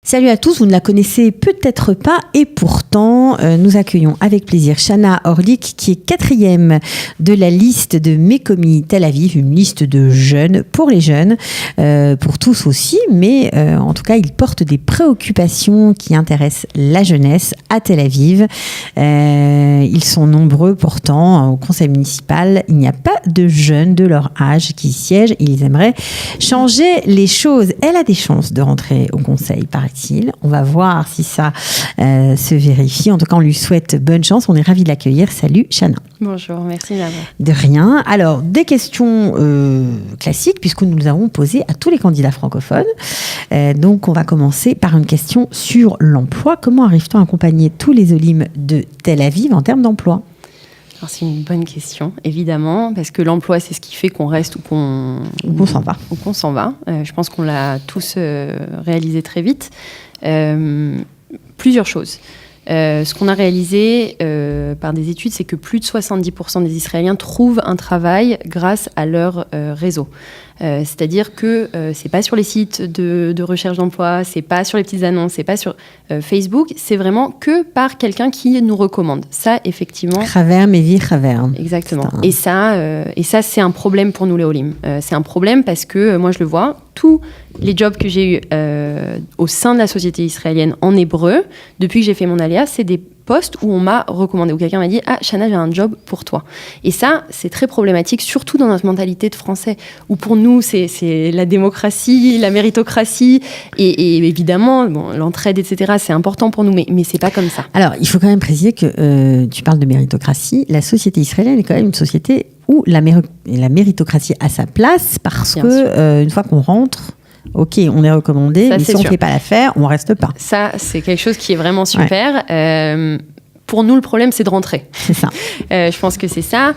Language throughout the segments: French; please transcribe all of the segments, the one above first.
Salut à tous, vous ne la connaissez peut-être pas et pourtant nous accueillons avec plaisir Chana Orlik qui est 4e de la liste de Mekomi Tel Aviv, une liste de jeunes pour les jeunes, pour tous aussi, mais en tout cas ils portent des préoccupations qui intéressent la jeunesse à Tel Aviv. Ils sont nombreux pourtant au conseil municipal, il n'y a pas de jeunes de leur âge qui siègent, ils aimeraient changer les choses. Elle a des chances de rentrer au conseil, paraît-il. On va voir si ça se vérifie. En tout cas, on lui souhaite bonne chance. On est ravis de l'accueillir. Salut, Chana. Bonjour, merci d'avoir. De rien. Alors, des questions classiques, puisque nous les avons posées à tous les candidats francophones. Donc, on va commencer par une question sur l'emploi. Comment arrive-t-on à accompagner tous les Olim de Tel Aviv en termes d'emploi ? Alors, c'est une bonne question, évidemment, parce que l'emploi, c'est ce qui fait qu'on reste ou qu'on s'en va. Ou qu'on s'en va. Je pense qu'on l'a tous réalisé très vite. Plusieurs choses. Ce qu'on a réalisé par des études, c'est que plus de 70% des Israéliens trouvent un travail grâce à leur réseau. C'est-à-dire que c'est pas sur les sites de recherche d'emploi, c'est pas sur les petites annonces, c'est pas sur Facebook, c'est vraiment que par quelqu'un qui nous recommande. Ça, effectivement. Chaver, Mevi, Chaver. Exactement. Et ça, c'est un problème pour nous les Olim. C'est un problème parce que moi, je le vois. Tous les jobs que j'ai eus au sein de la société israélienne en hébreu, depuis que j'ai fait mon alia, c'est des postes où on m'a recommandé, où quelqu'un m'a dit « Ah, Chana, j'ai un job pour toi ». Et ça, c'est très problématique, surtout dans notre mentalité de Français, où pour nous, c'est la démocratie, la méritocratie, et évidemment, bon, l'entraide, etc., c'est important pour nous, mais c'est pas comme ça. Alors, il faut quand même préciser que tu parles de méritocratie. La société israélienne est quand même une société où la méritocratie a sa place, parce que une fois qu'on rentre, ok, on est recommandé, mais si on ne fait pas l'affaire, on ne reste pas. Ça, c'est quelque chose qui est vraiment super. Ouais. Pour nous, le problème, c'est de rentrer. C'est ça. Je pense que c'est ça.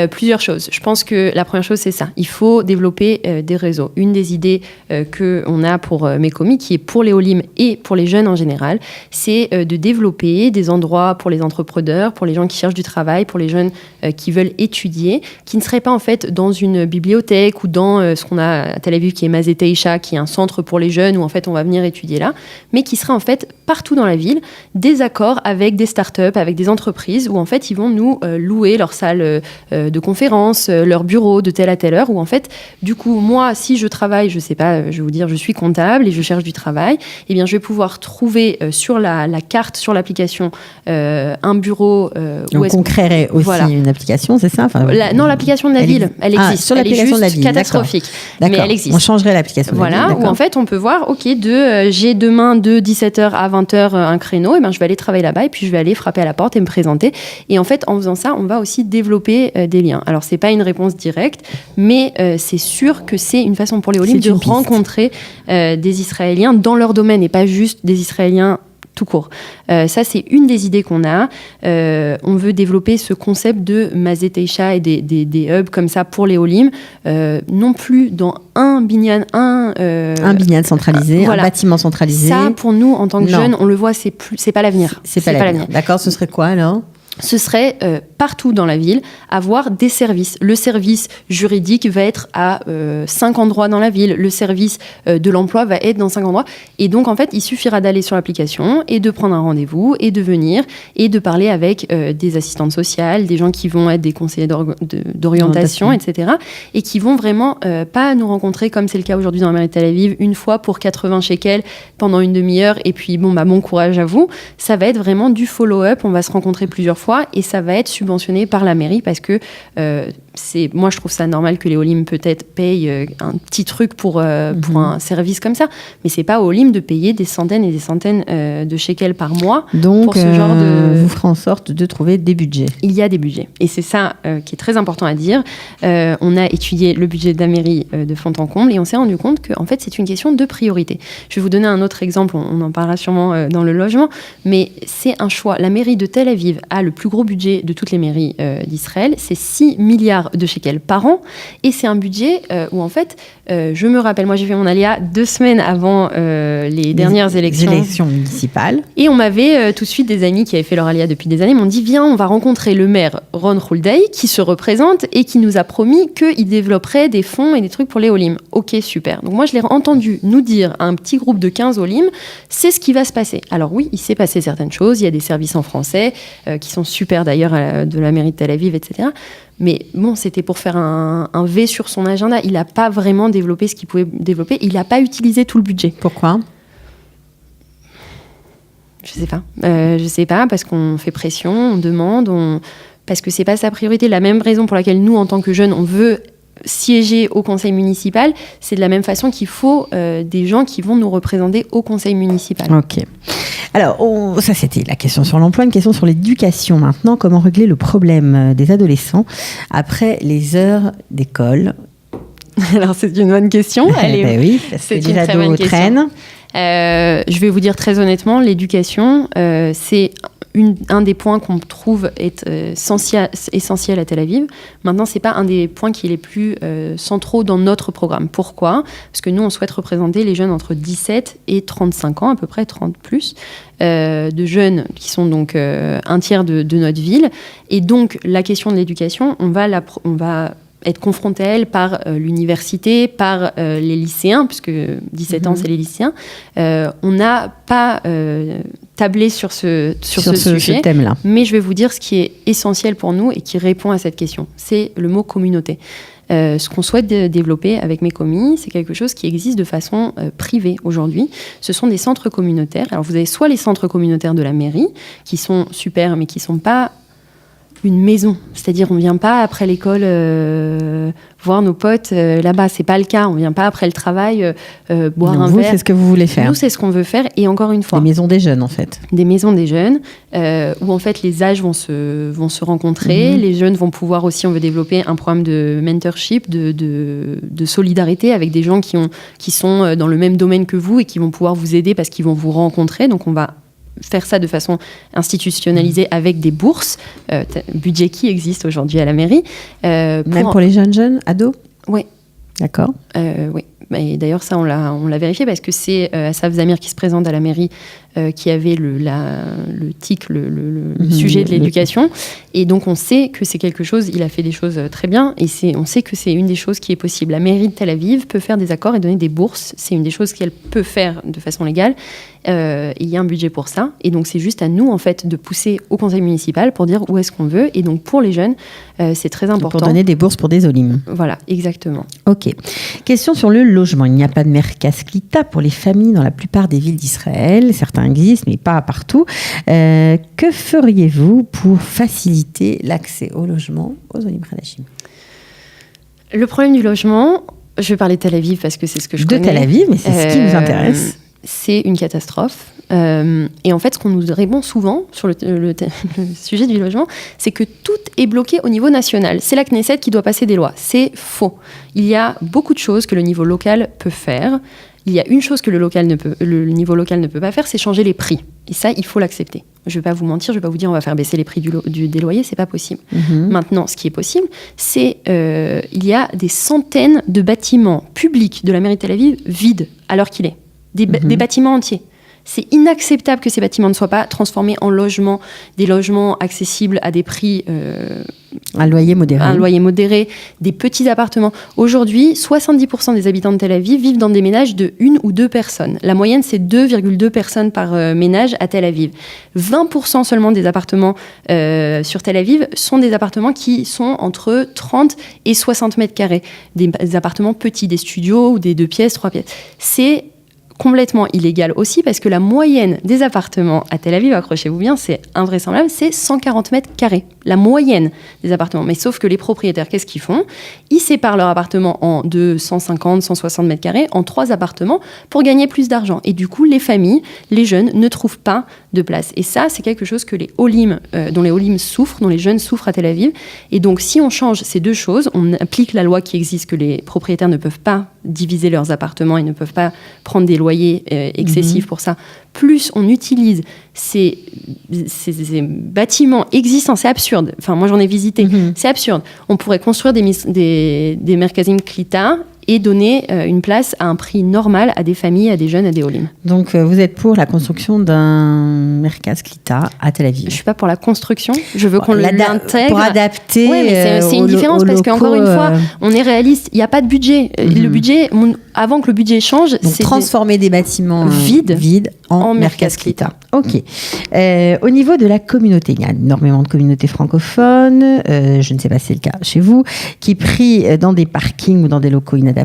Plusieurs choses. Je pense que la première chose, c'est ça. Il faut développer des réseaux. Une des idées qu'on a pour Mekomi, qui est pour les Olim et pour les jeunes en général, c'est de développer des endroits pour les entrepreneurs, pour les gens qui cherchent du travail, pour les jeunes qui veulent étudier, qui ne seraient pas en fait dans une bibliothèque ou dans ce qu'on a à Tel Aviv, qui est Mazeteisha, qui est un centre pour les jeunes où en fait on va venir étudier là, mais qui seraient en fait partout dans la ville, des accords avec des startups, avec des entreprises où en fait ils vont nous louer leur salle de conférence, leur bureau de telle à telle heure, où en fait du coup moi si je travaille, je sais pas, je vais vous dire je suis comptable et je cherche du travail, eh bien je vais pouvoir trouver sur la carte, sur l'application un bureau donc on créerait aussi une application, c'est ça non, l'application de la ville, elle existe. Sur l'application de la ville, catastrophique, d'accord. Mais elle existe. On changerait l'application de la ville. Voilà, où en fait on peut voir, ok, j'ai demain de 17h à 20h un créneau, et ben je vais aller travailler là-bas et puis je vais aller frapper à la porte et me présenter. Et en fait, en faisant ça, on va aussi développer des liens. Alors, c'est pas une réponse directe, mais c'est sûr que c'est une façon pour les Olim de rencontrer des Israéliens dans leur domaine et pas juste des Israéliens tout court. Ça, c'est une des idées qu'on a. On veut développer ce concept de Mazeteisha et des hubs comme ça pour les Olim, non plus dans un binyan centralisé, un bâtiment centralisé. Ça, pour nous, en tant que jeunes, on le voit, c'est pas l'avenir. C'est pas l'avenir. D'accord, ce serait quoi alors ? Ce serait partout dans la ville avoir des services. Le service juridique va être à 5 endroits dans la ville. Le service de l'emploi va être dans 5 endroits. Et donc, en fait, il suffira d'aller sur l'application et de prendre un rendez-vous et de venir et de parler avec des assistantes sociales, des gens qui vont être des conseillers d'orientation, etc. Et qui vont vraiment pas nous rencontrer comme c'est le cas aujourd'hui dans la mairie de Tel Aviv, une fois pour 80 shekels pendant une demi-heure. Et puis, bon courage à vous. Ça va être vraiment du follow-up. On va se rencontrer plusieurs fois. Et ça va être subventionné par la mairie parce que moi je trouve ça normal que les Olim peut-être payent un petit truc pour un service comme ça, mais c'est pas aux Olim de payer des centaines et des centaines de shekels par mois. Donc, pour ce genre de... vous ferez en sorte de trouver des budgets. Il y a des budgets et c'est ça qui est très important à dire. On a étudié le budget de la mairie de fond en comble et on s'est rendu compte que en fait c'est une question de priorité. Je vais vous donner un autre exemple, on en parlera sûrement dans le logement, mais c'est un choix. La mairie de Tel Aviv a le plus gros budget de toutes les mairies d'Israël, c'est 6 milliards de shekel par an. Et c'est un budget où, en fait, je me rappelle, moi, j'ai fait mon alia 2 semaines avant les dernières élections municipales. Et on m'avait tout de suite des amis qui avaient fait leur alia depuis des années m'ont dit, viens, on va rencontrer le maire Ron Hulday qui se représente et qui nous a promis qu'il développerait des fonds et des trucs pour les Olim. Ok, super. Donc moi, je l'ai entendu nous dire à un petit groupe de 15 Olim, c'est ce qui va se passer. Alors oui, il s'est passé certaines choses. Il y a des services en français qui sont super d'ailleurs de la mairie de Tel Aviv, etc. Mais bon, c'était pour faire un V sur son agenda. Il n'a pas vraiment développé ce qu'il pouvait développer. Il n'a pas utilisé tout le budget. Pourquoi ? Je sais pas, parce qu'on fait pression, on demande, parce que c'est pas sa priorité. La même raison pour laquelle nous, en tant que jeunes, on veut siéger au conseil municipal, c'est de la même façon qu'il faut des gens qui vont nous représenter au conseil municipal. Ok. Alors, ça c'était la question sur l'emploi, une question sur l'éducation maintenant. Comment régler le problème des adolescents après les heures d'école ? Alors c'est une bonne question. Oui, parce que les ados traînent. Je vais vous dire très honnêtement, l'éducation, c'est un des points qu'on trouve être essentiel à Tel Aviv. Maintenant, c'est pas un des points qui est les plus centraux dans notre programme. Pourquoi ? Parce que nous, on souhaite représenter les jeunes entre 17 et 35 ans, à peu près 30 plus, de jeunes qui sont donc un tiers de notre ville. Et donc, la question de l'éducation, on va être confronté à elle par l'université, par les lycéens, puisque 17 ans, c'est les lycéens. On n'a pas tablé sur ce sujet, ce thème-là. Mais je vais vous dire ce qui est essentiel pour nous et qui répond à cette question. C'est le mot communauté. Ce qu'on souhaite développer avec mes commis, c'est quelque chose qui existe de façon privée aujourd'hui. Ce sont des centres communautaires. Alors, vous avez soit les centres communautaires de la mairie, qui sont super, mais qui ne sont pas une maison, c'est-à-dire on vient pas après l'école voir nos potes là-bas, c'est pas le cas, on vient pas après le travail boire un verre. C'est ce que vous voulez faire. Nous, c'est ce qu'on veut faire, et encore une fois, des maisons des jeunes en fait. Des maisons des jeunes où en fait les âges vont se rencontrer, les jeunes vont pouvoir aussi, on veut développer un programme de mentorship, de solidarité avec des gens qui sont dans le même domaine que vous et qui vont pouvoir vous aider parce qu'ils vont vous rencontrer. Donc on va faire ça de façon institutionnalisée avec des bourses, budget qui existe aujourd'hui à la mairie. Même pour les jeunes ados ? Oui. D'accord. Oui. Et d'ailleurs, ça, on l'a vérifié parce que c'est Assaf Zamir qui se présente à la mairie qui avait le TIC, le sujet de l'éducation. Et donc, on sait que c'est quelque chose, il a fait des choses très bien, et on sait que c'est une des choses qui est possible. La mairie de Tel Aviv peut faire des accords et donner des bourses. C'est une des choses qu'elle peut faire de façon légale. Il y a un budget pour ça. Et donc, c'est juste à nous, en fait, de pousser au conseil municipal pour dire où est-ce qu'on veut. Et donc, pour les jeunes, c'est très important. Pour donner des bourses pour des Olim. Voilà, exactement. Ok. Question sur le logement. Il n'y a pas de merkaz klita pour les familles dans la plupart des villes d'Israël. Certains existent, mais pas partout. Que feriez-vous pour faciliter l'accès au logement aux Olim Hadashim ? Le problème du logement, je vais parler de Tel Aviv parce que c'est ce que je connais. De Tel Aviv, mais c'est ce qui nous intéresse. C'est une catastrophe. Et en fait, ce qu'on nous répond souvent sur le sujet du logement, c'est que tout est bloqué au niveau national. C'est la Knesset qui doit passer des lois. C'est faux. Il y a beaucoup de choses que le niveau local peut faire. Il y a une chose que le niveau local ne peut pas faire, c'est changer les prix. Et ça, il faut l'accepter. Je ne vais pas vous mentir, je ne vais pas vous dire on va faire baisser les prix des loyers, ce n'est pas possible. Maintenant, ce qui est possible, c'est il y a des centaines de bâtiments publics de la mairie de Tel Aviv vides à l'heure qu'il est. Des bâtiments entiers. C'est inacceptable que ces bâtiments ne soient pas transformés en logements, des logements accessibles à des prix... un loyer modéré, des petits appartements. Aujourd'hui, 70% des habitants de Tel Aviv vivent dans des ménages de 1 ou 2 personnes. La moyenne, c'est 2,2 personnes par ménage à Tel Aviv. 20% seulement des appartements sur Tel Aviv sont des appartements qui sont entre 30 et 60 mètres carrés. Des appartements petits, des studios ou des 2 pièces, 3 pièces. C'est complètement illégal aussi parce que la moyenne des appartements à Tel Aviv, accrochez-vous bien, c'est invraisemblable, c'est 140 mètres carrés. La moyenne des appartements. Mais sauf que les propriétaires, qu'est-ce qu'ils font ? Ils séparent leur appartement en 150, 160 mètres carrés, en 3 appartements pour gagner plus d'argent. Et du coup, les familles, les jeunes ne trouvent pas de place. Et ça, c'est quelque chose que dont les Olim souffrent, dont les jeunes souffrent à Tel Aviv. Et donc, si on change ces deux choses, on applique la loi qui existe que les propriétaires ne peuvent pas diviser leurs appartements, ils ne peuvent pas prendre des loyers excessifs pour ça. Plus on utilise ces bâtiments existants, c'est absurde. Enfin, moi, j'en ai visité. C'est absurde. On pourrait construire des merkazim klita et donner une place à un prix normal à des familles, à des jeunes, à des olim. Donc, vous êtes pour la construction d'un merkaz klita à Tel Aviv? Je ne suis pas pour la construction. Je veux qu'on l'intègre. Pour adapter. Oui, mais c'est une différence parce qu'encore une fois, on est réaliste. Il n'y a pas de budget. Le budget, avant que le budget change, donc c'est transformer des bâtiments vides en merkaz klita. Ok. Au niveau de la communauté, il y a énormément de communautés francophones. Je ne sais pas si c'est le cas chez vous, qui prient dans des parkings ou dans des locaux inadaptés.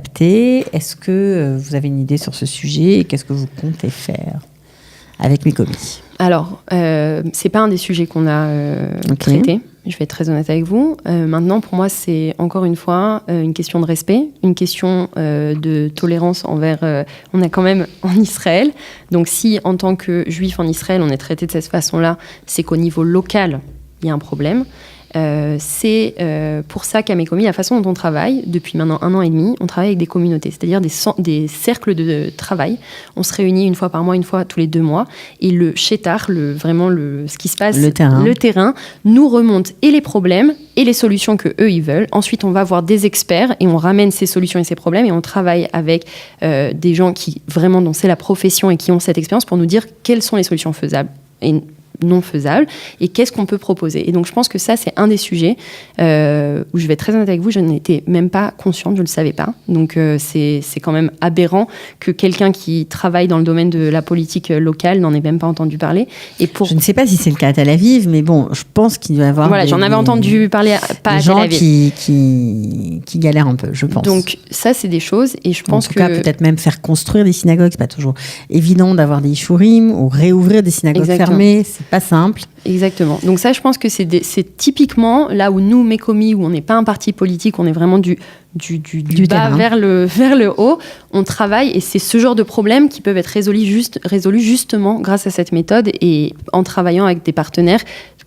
Est-ce que vous avez une idée sur ce sujet et qu'est-ce que vous comptez faire avec Mekomi? Alors, c'est pas un des sujets qu'on a traité. Je vais être très honnête avec vous. Maintenant, pour moi, c'est encore une fois une question de respect, une question de tolérance envers... on est quand même en Israël. Donc, si en tant que juif en Israël, on est traité de cette façon-là, c'est qu'au niveau local, il y a un problème. C'est pour ça qu'à Mekomi, la façon dont on travaille, depuis maintenant 1 an et demi, on travaille avec des communautés, c'est-à-dire des cercles de travail. On se réunit une fois par mois, une fois tous les 2 mois, et le shetar, ce qui se passe, le terrain, nous remonte et les problèmes et les solutions que eux ils veulent. Ensuite, on va voir des experts et on ramène ces solutions et ces problèmes et on travaille avec des gens qui vraiment dont c'est la profession et qui ont cette expérience pour nous dire quelles sont les solutions faisables et non faisable et qu'est-ce qu'on peut proposer. Et donc, je pense que ça, c'est un des sujets où je vais être très honnête avec vous, je n'étais même pas consciente, je ne le savais pas. Donc, c'est quand même aberrant que quelqu'un qui travaille dans le domaine de la politique locale n'en ait même pas entendu parler. Et je ne sais pas si c'est le cas à Tel Aviv, mais bon, je pense qu'il doit y avoir j'en avais entendu parler, pas à Tel Aviv. Qui galèrent un peu, je pense. Donc, ça, c'est des choses et je pense que... En tout cas, peut-être même faire construire des synagogues, c'est pas toujours évident d'avoir des ishurim ou réouvrir des synagogues fermées, c'est pas simple. Exactement. Donc ça, je pense que c'est typiquement là où nous, Mekomi, où on n'est pas un parti politique, on est vraiment du bas vers le haut, on travaille et c'est ce genre de problèmes qui peuvent être résolus justement grâce à cette méthode et en travaillant avec des partenaires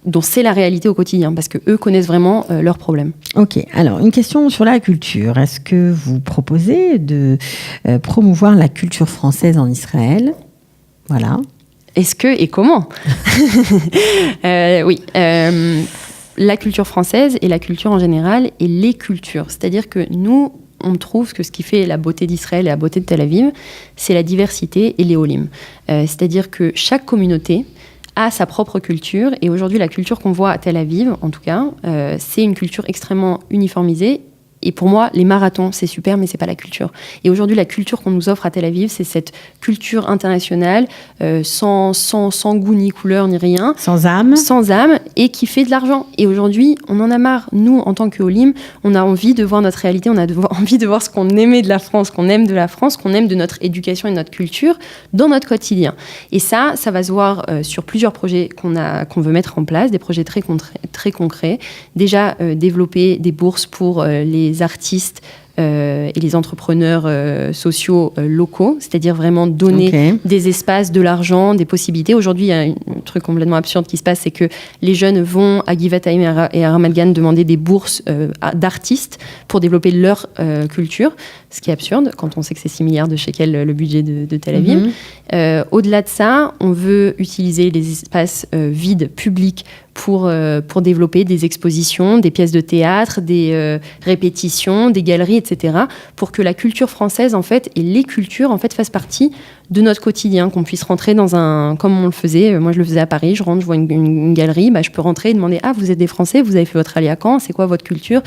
dont c'est la réalité au quotidien, parce qu'eux connaissent vraiment leurs problèmes. Ok, alors une question sur la culture. Est-ce que vous proposez de promouvoir la culture française en Israël? Voilà. Est-ce que et comment? Oui. La culture française et la culture en général et les cultures. C'est-à-dire que nous, on trouve que ce qui fait la beauté d'Israël et la beauté de Tel Aviv, c'est la diversité et les holim. C'est-à-dire que chaque communauté a sa propre culture. Et aujourd'hui, la culture qu'on voit à Tel Aviv, en tout cas, c'est une culture extrêmement uniformisée. Et pour moi, les marathons, c'est super, mais c'est pas la culture. Et aujourd'hui, la culture qu'on nous offre à Tel Aviv, c'est cette culture internationale, sans goût ni couleur ni rien. Sans âme, et qui fait de l'argent. Et aujourd'hui, on en a marre. Nous, en tant que Olim, on a envie de voir notre réalité, on a envie de voir ce qu'on aimait de la France, qu'on aime de la France, qu'on aime de notre éducation et de notre culture dans notre quotidien. Et ça va se voir sur plusieurs projets qu'on veut mettre en place, des projets très concrets. Déjà, développer des bourses pour les artistes et les entrepreneurs sociaux locaux, c'est-à-dire vraiment donner des espaces, de l'argent, des possibilités. Aujourd'hui, il y a un truc complètement absurde qui se passe, c'est que les jeunes vont à Givat-Haïm et à Ramat Gan demander des bourses d'artistes pour développer leur culture, ce qui est absurde quand on sait que c'est 6 milliards de shekels le budget de Tel Aviv. Au-delà de ça, on veut utiliser les espaces vides, publics, pour développer des expositions, des pièces de théâtre, des répétitions, des galeries, etc., pour que la culture française, en fait, et les cultures, en fait, fassent partie de notre quotidien, qu'on puisse rentrer dans comme on le faisait, moi je le faisais à Paris, je rentre, je vois une galerie, je peux rentrer et demander « Ah, vous êtes des Français, vous avez fait votre aliyah quand? C'est quoi votre culture ?»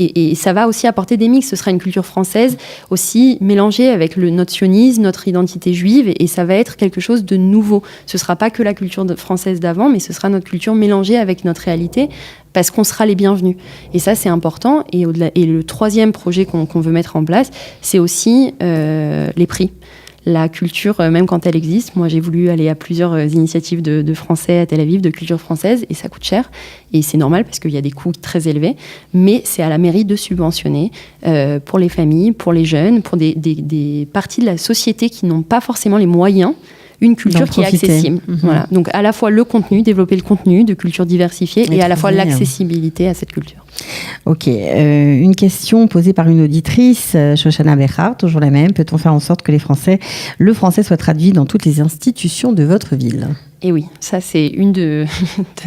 Et ça va aussi apporter des mix. Ce sera une culture française aussi mélangée avec notre sionisme, notre identité juive, et ça va être quelque chose de nouveau. Ce ne sera pas que la culture française d'avant, mais ce sera notre culture mélangée avec notre réalité, parce qu'on sera les bienvenus. Et ça, c'est important. Et le troisième projet qu'on veut mettre en place, c'est aussi les prix. La culture, même quand elle existe, moi j'ai voulu aller à plusieurs initiatives de Français à Tel Aviv, de culture française, et ça coûte cher. Et c'est normal parce qu'il y a des coûts très élevés, mais c'est à la mairie de subventionner pour les familles, pour les jeunes, pour des parties de la société qui n'ont pas forcément les moyens une culture qui est accessible. Voilà. Donc à la fois le contenu, développer le contenu de culture diversifiée et à la fois l'accessibilité à cette culture. Ok, une question posée par une auditrice, Shoshana Bechar, toujours la même. Peut-on faire en sorte que le français soit traduit dans toutes les institutions de votre ville ? Et oui, ça c'est une de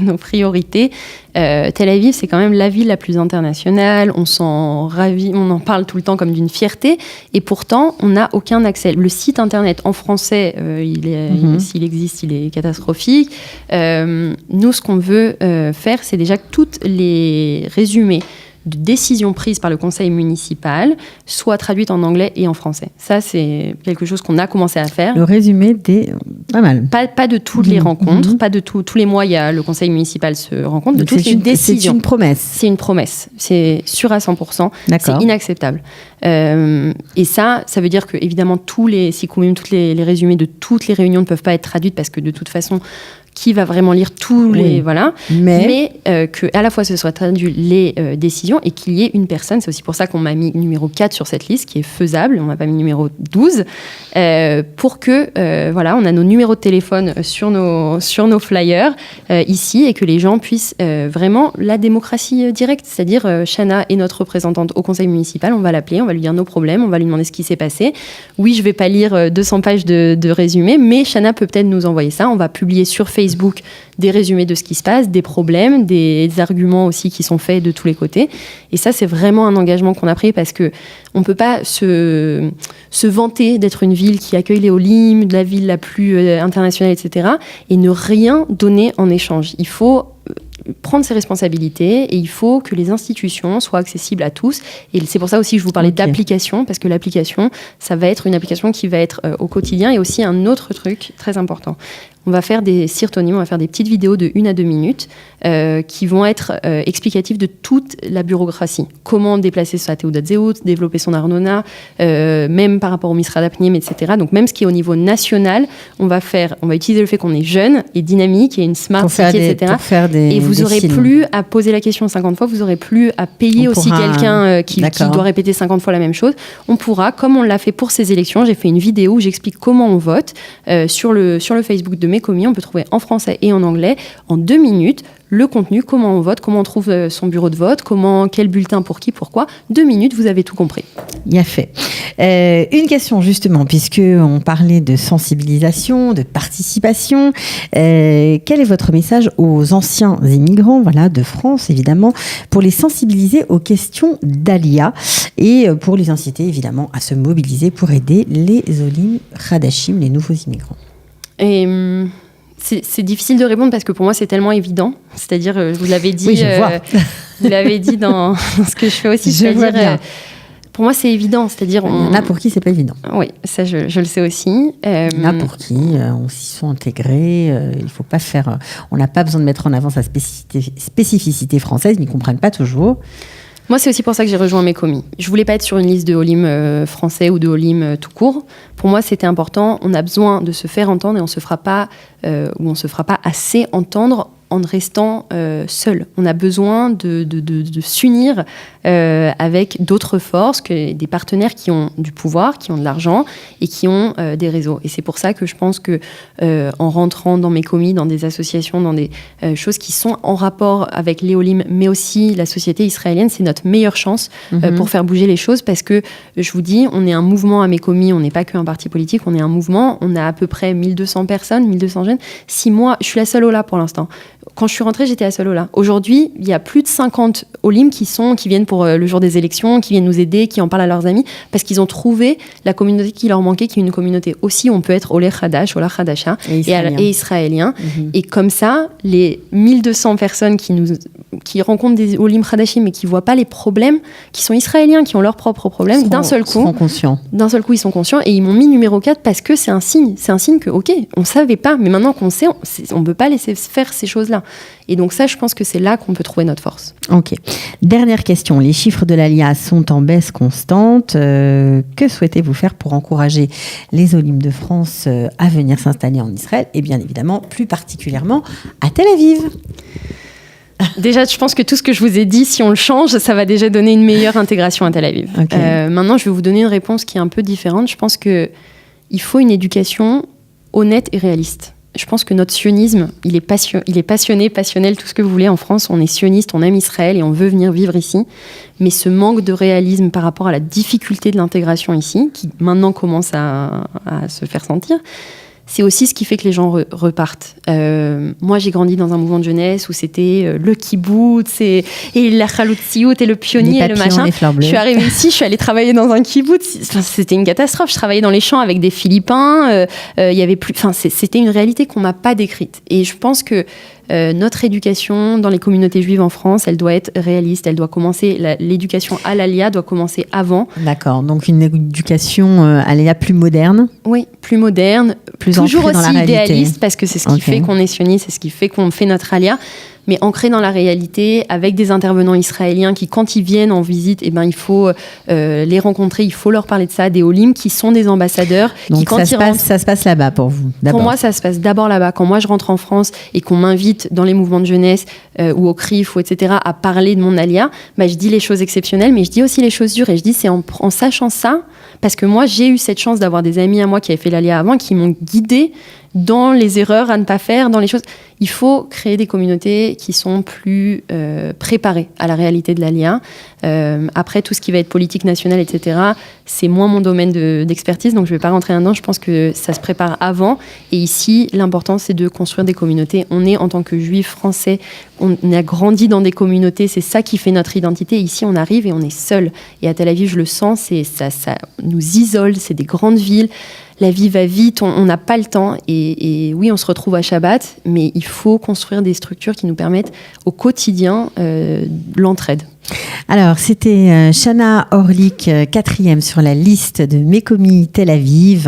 nos priorités. Tel Aviv, c'est quand même la ville la plus internationale. On s'en ravit, on en parle tout le temps comme d'une fierté. Et pourtant, on n'a aucun accès. Le site internet en français, s'il existe, il est catastrophique. Nous, ce qu'on veut faire, c'est déjà que tous les résumés de décisions prises par le conseil municipal soient traduites en anglais et en français. Ça, c'est quelque chose qu'on a commencé à faire. Le résumé des... Pas mal. Pas de toutes les rencontres, pas de tous les mois, le conseil municipal se rencontre, de toutes les décisions. C'est une promesse. C'est une promesse. C'est sûr à 100%. D'accord. C'est inacceptable. Et ça veut dire que, évidemment, tous les sikoumim, tous les résumés de toutes les réunions ne peuvent pas être traduits parce que, de toute façon, qui va vraiment lire tous les... Voilà. Mais qu'à la fois ce soit traduit les décisions et qu'il y ait une personne. C'est aussi pour ça qu'on m'a mis numéro 4 sur cette liste, qui est faisable. On n'a pas mis numéro 12. Pour que, on a nos numéros de téléphone sur nos flyers ici et que les gens puissent vraiment la démocratie directe. C'est-à-dire, Shana est notre représentante au conseil municipal. On va l'appeler, on va lui dire nos problèmes, on va lui demander ce qui s'est passé. Oui, je ne vais pas lire 200 pages de résumé, mais Shana peut peut-être nous envoyer ça. On va publier sur Facebook des résumés de ce qui se passe, des problèmes, des arguments aussi qui sont faits de tous les côtés. Et ça, c'est vraiment un engagement qu'on a pris parce qu'on ne peut pas se vanter d'être une ville qui accueille les Olim, de la ville la plus internationale, etc. et ne rien donner en échange. Il faut prendre ses responsabilités et il faut que les institutions soient accessibles à tous. Et c'est pour ça aussi que je vous parlais d'application, parce que l'application, ça va être une application qui va être au quotidien. Et aussi un autre truc très important. On va faire des sirtonim, on va faire des petites vidéos de 1 à 2 minutes qui vont être explicatives de toute la bureaucratie. Comment déplacer sa Teudat Zehut, développer son Arnona, même par rapport au Misrad Apnim, etc. Donc même ce qui est au niveau national, on va utiliser le fait qu'on est jeune et dynamique et une smart city, etc. Et vous n'aurez plus à poser la question 50 fois, vous n'aurez plus à payer quelqu'un qui doit répéter 50 fois la même chose. On pourra, comme on l'a fait pour ces élections, j'ai fait une vidéo où j'explique comment on vote sur le Facebook de Mekomi. On peut trouver en français et en anglais en 2 minutes le contenu, comment on vote, comment on trouve son bureau de vote, quel bulletin pour qui, pourquoi. 2 minutes, vous avez tout compris. Bien fait. Une question justement, puisqu'on parlait de sensibilisation, de participation. Quel est votre message aux anciens immigrants de France, évidemment, pour les sensibiliser aux questions d'Alia et pour les inciter, évidemment, à se mobiliser pour aider les Olim Hadashim, les nouveaux immigrants? Et c'est difficile de répondre parce que pour moi c'est tellement évident. C'est-à-dire, je vous l'avais dit, vous l'avez dit dans ce que je fais aussi. C'est-à-dire, pour moi c'est évident. C'est-à-dire, il y en a pour qui c'est pas évident. Oui, ça je le sais aussi. Il y en a pour qui on s'y sont intégrés. Il faut pas faire. On n'a pas besoin de mettre en avant sa spécificité française. Ils n'y comprennent pas toujours. Moi, c'est aussi pour ça que j'ai rejoint Mekomi. Je voulais pas être sur une liste de Olim français ou de Olim tout court. Pour moi, c'était important. On a besoin de se faire entendre et on se fera pas assez entendre en restant seul. On a besoin de s'unir avec d'autres forces, des partenaires qui ont du pouvoir, qui ont de l'argent et qui ont des réseaux. Et c'est pour ça que je pense que en rentrant dans mes commis, dans des associations, dans des choses qui sont en rapport avec les Olim, mais aussi la société israélienne, c'est notre meilleure chance pour faire bouger les choses, parce que je vous dis, on est un mouvement à mes commis, on n'est pas qu'un parti politique, on est un mouvement, on a à peu près 1200 personnes, 1200 jeunes. 6 mois, je suis la seule Ola pour l'instant. Quand je suis rentrée, j'étais la seule Ola. Aujourd'hui, il y a plus de 50 Olim qui viennent pour le jour des élections, qui viennent nous aider, qui en parlent à leurs amis, parce qu'ils ont trouvé la communauté qui leur manquait, qui est une communauté aussi où on peut être Olé Hadash, Ola Hadasha et israélien. Et comme ça, les 1200 personnes qui rencontrent des Olim Hadashim mais qui ne voient pas les problèmes, qui sont israéliens, qui ont leurs propres problèmes, d'un seul coup, ils sont conscients et ils m'ont mis numéro 4 parce que c'est un signe. C'est un signe que, ok, on ne savait pas, mais maintenant qu'on sait, on ne peut pas laisser faire ces choses-là. Et donc ça, je pense que c'est là qu'on peut trouver notre force. Ok. Dernière question. Les chiffres de l'Alia sont en baisse constante. Que souhaitez-vous faire pour encourager les Olim de France à venir s'installer en Israël et bien évidemment, plus particulièrement à Tel Aviv? Déjà, je pense que tout ce que je vous ai dit, si on le change, ça va déjà donner une meilleure intégration à Tel Aviv. Okay. Maintenant, je vais vous donner une réponse qui est un peu différente. Je pense qu'il faut une éducation honnête et réaliste. Je pense que notre sionisme, il est passionné, passionnel, tout ce que vous voulez. En France, on est sioniste, on aime Israël et on veut venir vivre ici. Mais ce manque de réalisme par rapport à la difficulté de l'intégration ici, qui maintenant commence à se faire sentir, c'est aussi ce qui fait que les gens repartent. Moi, j'ai grandi dans un mouvement de jeunesse où c'était le kibbutz et la chaloutsiout et le pionnier et le machin. Je suis arrivée ici, je suis allée travailler dans un kibbutz. Enfin, c'était une catastrophe. Je travaillais dans les champs avec des Philippins. Y avait plus. Enfin, c'était une réalité qu'on m'a pas décrite. Et je pense que notre éducation dans les communautés juives en France, elle doit être réaliste. Elle doit commencer. L'éducation à l'Alia doit commencer avant. D'accord. Donc une éducation à l'Alia plus moderne. Oui, plus moderne, toujours aussi idéaliste, parce que c'est ce qui fait qu'on est sioniste, c'est ce qui fait qu'on fait notre Alia, mais ancré dans la réalité, avec des intervenants israéliens qui, quand ils viennent en visite, il faut les rencontrer, il faut leur parler de ça, des Olim qui sont des ambassadeurs. Donc ça se passe là-bas pour vous, d'abord. Pour moi, ça se passe d'abord là-bas. Quand moi, je rentre en France et qu'on m'invite dans les mouvements de jeunesse ou au CRIF, ou etc., à parler de mon Alia, je dis les choses exceptionnelles, mais je dis aussi les choses dures. Et je dis, c'est en sachant ça, parce que moi, j'ai eu cette chance d'avoir des amis à moi qui avaient fait l'Alia avant, qui m'ont guidée dans les erreurs à ne pas faire, dans les choses. Il faut créer des communautés qui sont plus préparées à la réalité de l'Alia. Après, tout ce qui va être politique nationale, etc., c'est moins mon domaine d'expertise, donc je ne vais pas rentrer là-dedans. Je pense que ça se prépare avant. Et ici, l'important, c'est de construire des communautés. On est, en tant que juifs français, on a grandi dans des communautés, c'est ça qui fait notre identité. Ici, on arrive et on est seul. Et à Tel Aviv, je le sens, ça nous isole, c'est des grandes villes. La vie va vite, on n'a pas le temps. Et oui, on se retrouve à Shabbat, mais il faut construire des structures qui nous permettent au quotidien l'entraide. Alors, c'était Chana Orlik, 4e sur la liste de Mekomi Tel Aviv,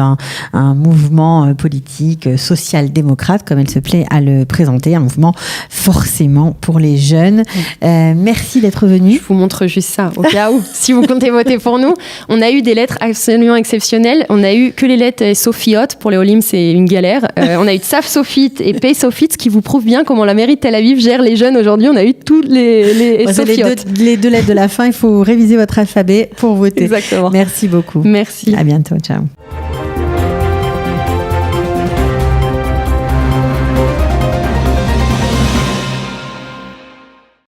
un mouvement politique, social-démocrate, comme elle se plaît à le présenter, un mouvement forcément pour les jeunes. Merci d'être venue. Je vous montre juste ça, au cas où, si vous comptez voter pour nous. On a eu des lettres absolument exceptionnelles. On a eu que les lettres Sophiotes, pour les Olim, c'est une galère. On a eu Tsaf Sophite et Pei Sophite, ce qui vous prouve bien comment la mairie de Tel Aviv gère les jeunes aujourd'hui. On a eu tous les Sophiotes. Les deux lettres de la fin, il faut réviser votre alphabet pour voter. Exactement. Merci beaucoup. Merci. À bientôt. Ciao.